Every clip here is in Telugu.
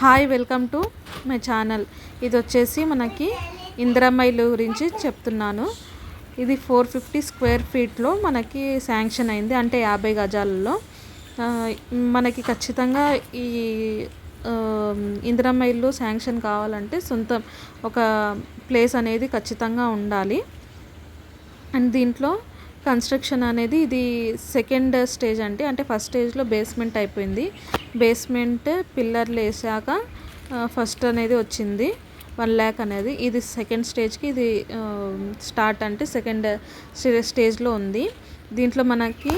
Hi welcome to my channel. ఇది వచ్చేసి మనకి ఇందిరమ్మ ఇల్లు గురించి చెప్తున్నాను. ఇది 450 స్క్వేర్ ఫీట్లో మనకి శాంక్షన్ అయింది, అంటే 50 గజాలలో. మనకి ఖచ్చితంగా ఈ ఇందిరమ్మ ఇల్లు శాంక్షన్ కావాలంటే సొంతం ఒక ప్లేస్ అనేది ఖచ్చితంగా ఉండాలి. అండ్ దీంట్లో కన్స్ట్రక్షన్ అనేది ఇది సెకండ్ స్టేజ్ అంటే ఫస్ట్ స్టేజ్లో బేస్మెంట్ అయిపోయింది. బేస్మెంట్ పిల్లర్లు వేసాక ఫస్ట్ అనేది వచ్చింది 1 lakh అనేది. ఇది సెకండ్ స్టేజ్కి ఇది స్టార్ట్, అంటే సెకండ్ స్టేజ్లో ఉంది. దీంట్లో మనకి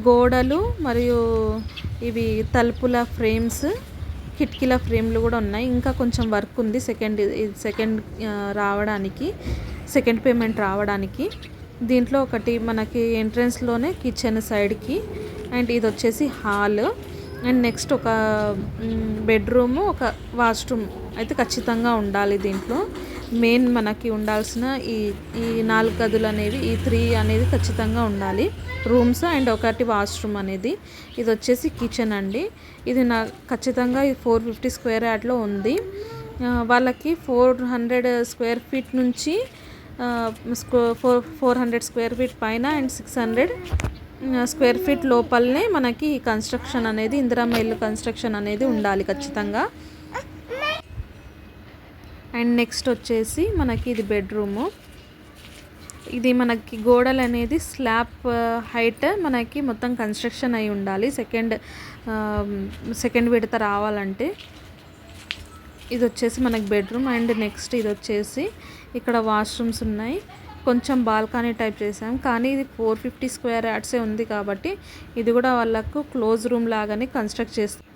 గోడలు మరియు ఇవి తలుపుల ఫ్రేమ్స్, కిటికీల ఫ్రేమ్లు కూడా ఉన్నాయి. ఇంకా కొంచెం వర్క్ ఉంది సెకండ్ రావడానికి, సెకండ్ పేమెంట్ రావడానికి. దీంట్లో ఒకటి మనకి ఎంట్రన్స్లోనే కిచెన్ సైడ్కి, అండ్ ఇది వచ్చేసి హాల్, అండ్ నెక్స్ట్ ఒక బెడ్రూము, ఒక వాష్రూమ్ అయితే ఖచ్చితంగా ఉండాలి. దీంట్లో మెయిన్ మనకి ఉండాల్సిన ఈ 4 గదులు అనేవి, ఈ 3 అనేది ఖచ్చితంగా ఉండాలి, రూమ్స్ అండ్ ఒకటి వాష్రూమ్ అనేది. ఇది వచ్చేసి కిచెన్ అండి. ఇది ఖచ్చితంగా 450 స్క్వేర్ యార్డ్లో ఉంది. వాళ్ళకి 400 స్క్వేర్ ఫీట్ నుంచి 400 స్క్వేర్ ఫీట్ పైన అండ్ 600 స్క్వేర్ ఫీట్ లోపలనే మనకి కన్స్ట్రక్షన్ అనేది, ఇందిరమ్మ ఇల్లు కన్స్ట్రక్షన్ అనేది ఉండాలి ఖచ్చితంగా. అండ్ నెక్స్ట్ వచ్చేసి మనకి ఇది బెడ్రూము. ఇది మనకి గోడలు అనేది స్లాబ్ హైట్ మనకి మొత్తం కన్స్ట్రక్షన్ అయి ఉండాలి సెకండ్ విడత రావాలంటే. ఇది వచ్చేసి మనకి బెడ్రూమ్. అండ్ నెక్స్ట్ ఇది వచ్చేసి ఇక్కడ వాష్రూమ్స్ ఉన్నాయి. కొంచెం బాల్కనీ టైప్ చేసాం, కానీ ఇది 450 స్క్వేర్ యార్డ్సే ఉంది కాబట్టి ఇది కూడా వాళ్ళకు క్లోజ్ రూమ్ లాగానే కన్స్ట్రక్ట్ చేస్తాం.